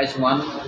H1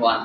1.